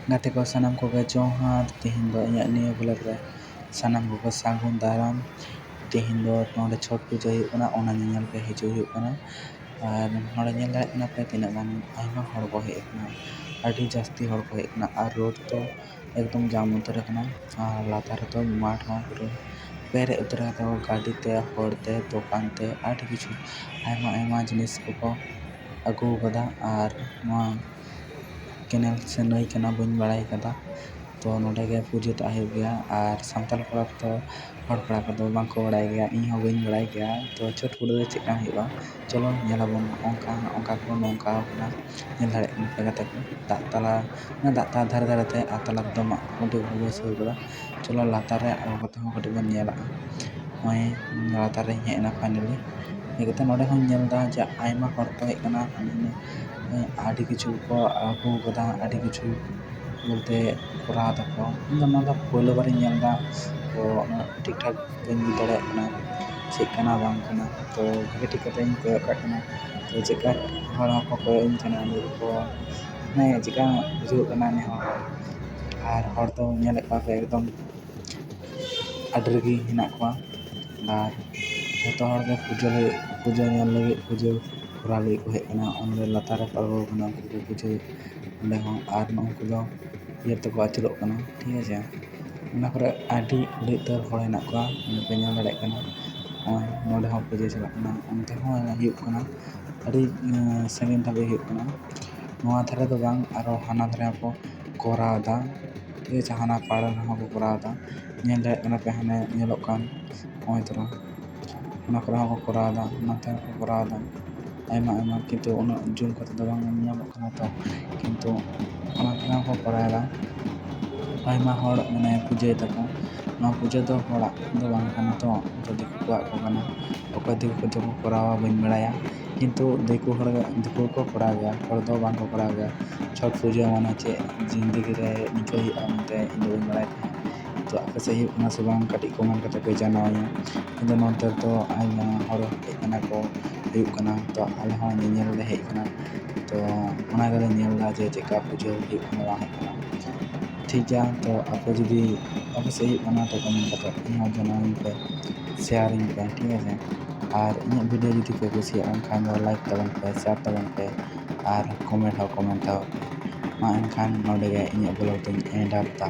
ᱜᱟᱛᱮ ᱠᱚ ᱥᱟᱱᱟᱢ ᱠᱚᱜᱮ ᱡᱚᱦᱟᱨ ᱛᱮᱦᱮᱧ ᱫᱚ ᱤᱧᱟᱹᱜ ᱱᱤᱭᱟᱹ ᱵᱞᱚᱜ ᱨᱮ ᱥᱟᱱᱟम ᱠᱚᱜᱮ ᱥᱟᱹᱜᱩᱱ ᱫᱟᱨᱟᱢ। ᱛᱮᱦᱮᱧ ᱫᱚ ᱱᱚᱰᱮ ᱪᱷᱚᱴ ᱯᱩᱡᱟᱹ ᱦᱩᱭᱩᱜ ᱠᱟᱱᱟ, ᱚᱱᱟ ᱧᱮᱧᱮᱞ ᱯᱮ ᱦᱤᱡᱩᱜ ᱦᱩᱭᱩᱜ ᱠᱟᱱᱟ। ᱟᱨ ᱱᱚᱰᱮ ᱧᱮᱞ ᱫᱟᱲᱮᱭᱟᱜ ᱠᱟᱱᱟ ᱯᱮ ᱛᱤᱱᱟᱹᱜ ᱜᱟᱱ ᱟᱭᱢᱟ ᱦᱚᱲ ᱠᱚ ᱦᱮᱡ ᱟᱠᱟᱱᱟ, ᱟᱹᱰí ᱡᱟᱹᱥᱛᱤ ᱦᱚᱲ ᱠᱚ ᱦᱮᱡ ᱟᱠᱟᱱᱟ। ᱟᱨ ᱨᱳᱰ ᱫᱚ ᱮᱠᱫᱚᱢ ᱡᱟᱢ ᱩᱛᱟᱹᱨ ᱟᱠᱟᱱᱟ, ᱟᱨ ᱞᱟᱛᱟᱨ ᱨᱮᱫᱚ ᱢᱟᱴᱷ ᱦᱚᱸ ᱯᱩᱨᱟᱹ ᱯᱮᱨᱮᱡ ᱩᱛᱟᱹᱨ ᱟᱠᱟᱫᱟ ᱜᱟᱹᱰᱤ ᱛᱮ, ᱦᱚᱲ ᱛᱮ, ᱫᱚᱠᱟᱱ ᱛᱮ, ᱟᱹᱰᱤ ᱠᱤᱪᱷᱩ ᱟᱭᱢᱟ ᱡᱤᱱᱤᱥ ᱠᱚᱠᱚ ᱟᱹᱜᱩ ᱟᱠᱟᱫᱟ। ᱟᱨ ᱱᱚᱣᱟ ᱠᱮᱱᱮᱞ ᱥᱮ ᱱᱟᱹᱭ ᱠᱟᱱᱟ ᱵᱟᱹᱧ ᱵᱟᱲᱟᱭ ᱟᱠᱟᱫᱟ, ᱛᱚ ᱱᱚᱰᱮ ᱜᱮ ᱯᱩᱡᱟᱹ ᱴᱟᱜ ᱦᱩᱭᱩᱜ ᱜᱮᱭᱟ। ᱟᱨ ᱥᱟᱱᱛᱟᱲ ᱠᱚᱲᱟ ᱠᱚᱫᱚ ᱦᱚᱲ ᱠᱚᱲᱟ ᱠᱚᱫᱚ ᱵᱟᱝᱠᱚ ᱵᱟᱲᱟᱭ ᱜᱮᱭᱟ, ᱤᱧ ᱦᱚᱸ ᱵᱟᱹᱧ ᱵᱟᱲᱟᱭ ᱜᱮᱭᱟ। ᱛᱚ ᱪᱷᱚᱴ ᱯᱩᱡᱟᱹ ᱫᱚ ᱪᱮᱫᱠᱟ ᱦᱩᱭᱩᱜᱼᱟ ᱪᱚᱞᱚ ᱧᱮᱞᱟᱵᱚᱱ। ᱚᱱᱠᱟ ᱠᱚ ᱱᱚᱝᱠᱟᱣ ᱠᱟᱱᱟ, ᱧᱮᱞ ᱫᱟᱲᱮᱭᱟᱜ ᱠᱟᱱᱟ ᱯᱮ ᱜᱟᱛᱮ ᱠᱚ ᱫᱟᱜ ᱛᱟᱞᱟ ᱫᱷᱟᱨᱮ ᱛᱮ, ᱟᱨ ᱛᱟᱞᱟ ᱨᱮᱫᱚ ᱢᱟᱜ ᱠᱷᱩᱱᱴᱤ ᱠᱚ ᱵᱟᱹᱭᱥᱟᱹᱣ ᱠᱟᱫᱟ। ᱪᱚᱞᱚ ᱞᱟᱛᱟᱨ ᱨᱮ ᱟᱬᱜᱚ ᱠᱟᱛᱮ ᱦᱚᱸ ᱠᱟᱹᱴᱤᱡ ᱵᱚᱱ ᱧᱮᱞᱟᱜᱼᱟ। ᱱᱚᱜᱼᱚᱭ ᱞᱟᱛᱟᱨ ᱨᱤᱧ ᱦᱮᱡ ᱮᱱᱟ ᱯᱷᱟᱭᱱᱮᱞᱤ, ᱦᱮᱡ ᱠᱟᱛᱮ ᱱᱚᱰᱮ ᱦᱚᱸᱧ ᱧᱮᱞᱫᱟ ᱡᱮ ᱟᱭᱢᱟ ᱦᱚᱲ ᱠᱚ ᱦᱮᱡ ᱟᱠᱟᱱᱟ, ᱟᱹᱰᱤ ᱠᱤᱪᱷᱩ ᱠᱚ ᱟᱹᱜᱩ ᱟᱠᱟᱫᱟ, ᱟᱹᱰᱤ ᱠᱤᱪᱷᱩ ᱵᱚᱞᱛᱮ ᱠᱚᱨᱟᱣ ᱫᱟᱠᱚ। ᱤᱧ ᱫᱚ ᱱᱚᱣᱟ ᱫᱚ ᱯᱳᱭᱞᱳ ᱵᱟᱨᱤᱧ ᱧᱮᱞᱫᱟ, ᱛᱚ ᱩᱱᱟᱹᱜ ᱴᱷᱤᱠ ᱴᱷᱟᱠ ᱵᱟᱹᱧ ᱵᱩᱡᱽ ᱫᱟᱲᱮᱭᱟᱜ ᱠᱟᱱᱟ ᱪᱮᱫ ᱠᱟᱱᱟ ᱵᱟᱝ ᱠᱟᱱᱟ। ᱛᱚ ᱵᱷᱟᱜᱮ ᱴᱷᱤᱠ ᱠᱟᱛᱮᱧ ᱠᱚᱭᱚᱜ ᱠᱟᱜ ᱠᱟᱱᱟ, ᱛᱚ ᱪᱮᱫᱠᱟ ᱦᱚᱲ ᱦᱚᱸᱠᱚ ᱠᱚᱭᱚᱜ ᱤᱧ ᱠᱟᱱᱟ, ᱞᱟᱹᱭ ᱫᱟᱠᱚ ᱢᱟᱱᱮ ᱪᱮᱫᱠᱟ ᱵᱩᱡᱷᱟᱹᱜ ᱠᱟᱱᱟ ᱱᱮ ᱦᱚᱲ ᱦᱚᱸ। ᱟᱨ ᱦᱚᱲ ᱫᱚ ᱧᱮᱞᱮᱫ ᱠᱚᱣᱟ ᱯᱮ ᱮᱠᱫᱚᱢ ᱟᱹᱰᱤ ᱨᱟᱹᱜᱤ ᱦᱮᱱᱟᱜ ᱠᱚᱣᱟ। ᱟᱨ ᱡᱚᱛᱚ ᱦᱚᱲᱜᱮ ᱯᱩᱡᱟᱹ ᱧᱮᱞ ᱞᱟᱹᱜᱤᱫ, ᱯᱩᱡᱟᱹ ᱠᱚᱨᱟᱣ ᱞᱟᱹᱜᱤᱫ ᱠᱚ ᱦᱮᱡ ᱟᱠᱟᱱᱟ। ᱚᱸᱰᱮ ᱞᱟᱛᱟᱨ ᱨᱮᱠᱚ ᱟᱬᱜᱚ ᱟᱠᱟᱱᱟ, ᱩᱱᱠᱩ ᱠᱚ ᱯᱩᱡᱟᱹ ᱚᱸᱰᱮ ᱦᱚᱸ, ᱟᱨ ᱩᱱᱠᱩ ᱫᱚ ᱤᱭᱟᱹ ᱛᱮᱠᱚ ᱟᱹᱪᱩᱨᱚᱜ ᱠᱟᱱᱟ, ᱴᱷᱤᱠ ᱟᱪᱷᱮ। ᱚᱱᱟ ᱠᱚᱨᱮ ᱟᱹᱰᱤ ᱩᱛᱟᱹᱨ ᱦᱚᱲ ᱦᱮᱱᱟᱜ ᱠᱚᱣᱟ, ᱚᱸᱰᱮ ᱯᱮ ᱧᱮᱞ ᱫᱟᱲᱮᱭᱟᱜ ᱠᱟᱱᱟ। ᱱᱚᱜᱼᱚᱭ ᱱᱚᱰᱮ ᱦᱚᱸ ᱯᱩᱡᱟᱹ ᱪᱟᱞᱟᱜ ᱠᱟᱱᱟ, ᱚᱱᱛᱮ ᱦᱚᱸ ᱦᱩᱭᱩᱜ ᱠᱟᱱᱟ, ᱟᱹᱰᱤ ᱥᱟᱺᱜᱤᱧ ᱫᱷᱟᱹᱵᱤᱡ ᱦᱩᱭᱩᱜ ᱠᱟᱱᱟ। ᱱᱚᱣᱟ ᱫᱷᱟᱨᱮ ᱫᱚ ᱵᱟᱝ, ᱟᱨᱚ ᱦᱟᱱᱟ ᱫᱷᱟᱨᱮ ᱦᱚᱸᱠᱚ ᱠᱚᱨᱟᱣ ᱮᱫᱟ, ᱴᱷᱤᱠ ᱟᱪᱷᱮ। ᱦᱟᱱᱟ ᱯᱟᱲ ᱨᱮᱦᱚᱸ ᱠᱚ ᱠᱚᱨᱟᱣ ᱮᱫᱟ, ᱧᱮᱞ ᱫᱟᱲᱮᱭᱟᱜ ᱠᱟᱱᱟ ᱯᱮ ᱦᱟᱱᱮ ᱧᱮᱞᱚᱜ ᱠᱟᱱ ᱱᱚᱜᱼᱚᱭ ᱛᱚᱨᱟ ᱚᱱᱟ ᱠᱚᱨᱮ ᱦᱚᱸᱠᱚ ᱠᱚᱨᱟᱣ ᱮᱫᱟ, ᱱᱚᱛᱮ ᱦᱚᱸᱠᱚ ᱠᱚᱨᱟᱣ ᱮᱫᱟ ᱟᱭᱢᱟ, ᱠᱤᱱᱛᱩ ᱩᱱᱟᱹᱜ ᱡᱩᱢ ᱠᱟᱛᱮ ᱫᱚ ᱵᱟᱝ ᱧᱮᱞ ᱧᱟᱢᱚᱜ ᱠᱟᱱᱟ ᱛᱚ, ᱠᱤᱱᱛᱩ ᱚᱱᱟ ᱠᱚᱨᱮ ᱦᱚᱸᱠᱚ ᱠᱚᱨᱟᱣ ᱮᱫᱟ। ᱟᱭᱢᱟ ᱦᱚᱲ ᱢᱟᱱᱮ ᱯᱩᱡᱟᱹᱭ ᱫᱟᱠᱚ, ᱱᱚᱣᱟ ᱯᱩᱡᱟᱹ ᱫᱚ ᱦᱚᱲᱟᱜ ᱫᱚ ᱵᱟᱝ ᱠᱟᱱᱟ ᱛᱚ, ᱫᱤᱠᱩ ᱠᱚᱣᱟᱜ ᱠᱚ ᱠᱟᱱᱟ। ᱚᱠᱚᱭ ᱫᱤᱠᱩ ᱠᱚᱪᱚ ᱠᱚ ᱠᱚᱨᱟᱣᱟ ᱵᱟᱹᱧ ᱵᱟᱲᱟᱭᱟ, ᱠᱤᱱᱛᱩ ᱫᱤᱠᱩ ᱠᱚ ᱠᱚᱨᱟᱣ ᱜᱮᱭᱟ, ᱦᱚᱲ ᱫᱚ ᱵᱟᱝ ᱠᱚ ᱠᱚᱨᱟᱣ ᱜᱮᱭᱟ। ᱪᱷᱚᱴ ᱯᱩᱡᱟᱹ ᱢᱟᱱᱮ ᱪᱮᱫ ᱡᱤᱱᱫᱮᱜᱤ ᱨᱮ ᱱᱤᱝᱠᱟᱹ ᱦᱩᱭᱩᱜᱼᱟ ᱢᱮᱱᱛᱮ ᱤᱧ ᱫᱚ ᱵᱟᱹᱧ ᱵᱟᱲᱟᱭ ᱛᱟᱦᱮᱸᱫ। ᱛᱚ ᱟᱯᱮ ᱥᱮᱫ ᱦᱩᱭᱩᱜ ᱠᱟᱱᱟ ᱥᱮ ᱵᱟᱝ ᱠᱟᱹᱴᱤᱡ ᱠᱚᱢᱮᱱᱴ ᱠᱟᱛᱮ ᱯᱮ ᱡᱟᱱᱟᱣ ᱤᱧᱟᱹ। ᱠᱤᱱᱛᱩ ᱱᱚᱛᱮ ᱫᱚ ᱟᱭᱢᱟ ᱦᱚᱲ ᱦᱮᱡ ᱟᱠᱟᱱᱟ ᱠᱚ, ᱦᱩᱭᱩᱜ ᱠᱟᱱᱟ, ᱛᱚ ᱟᱞᱮ ᱦᱚᱸ ᱧᱮᱧᱮᱞ ᱞᱮ ᱦᱮᱡ ᱟᱠᱟᱱᱟ। ᱛᱚ ᱚᱱᱟ ᱜᱮᱞᱮ ᱧᱮᱞ ᱮᱫᱟ ᱡᱮ ᱪᱮᱫᱠᱟ ᱯᱩᱡᱟᱹ ᱦᱩᱭᱩᱜ ᱠᱟᱱᱟ ᱵᱟᱝ ᱦᱩᱭᱩᱜ ᱠᱟᱱᱟ। ᱴᱷᱤᱠ ᱜᱮᱭᱟ, ᱛᱚ ᱟᱯᱮ ᱡᱩᱫᱤ ᱟᱯᱮ ᱥᱮᱫ ᱦᱩᱭᱩᱜ ᱠᱟᱱᱟ ᱛᱚ ᱠᱚᱢᱮᱱᱴ ᱠᱟᱛᱮ ᱤᱧ ᱦᱚᱸ ᱡᱟᱱᱟᱣᱤᱧ ᱯᱮ, ᱥᱮᱭᱟᱨ ᱟᱹᱧ ᱯᱮ, ᱴᱷᱤᱠ ᱟᱪᱷᱮ। ᱟᱨ ᱤᱧᱟᱹᱜ ᱵᱷᱤᱰᱤᱭᱳ ᱡᱩᱫᱤ ᱯᱮ ᱠᱩᱥᱤᱭᱟᱜ ᱠᱷᱟᱱ ᱫᱚ ᱞᱟᱭᱤᱠ ᱛᱟᱵᱚᱱ ᱯᱮ, ᱥᱮᱭᱟᱨ ᱛᱟᱵᱚᱱ ᱯᱮ, ᱟᱨ ᱠᱚᱢᱮᱱᱴ ᱛᱟᱵᱚᱱ ᱯᱮ। ᱢᱟ ᱮᱱᱠᱷᱟᱱ ᱱᱚᱰᱮ ᱜᱮ ᱤᱧᱟᱹᱜ ᱵᱞᱚᱜ ᱫᱚᱧ ᱮᱱᱰ ᱮᱫᱟ।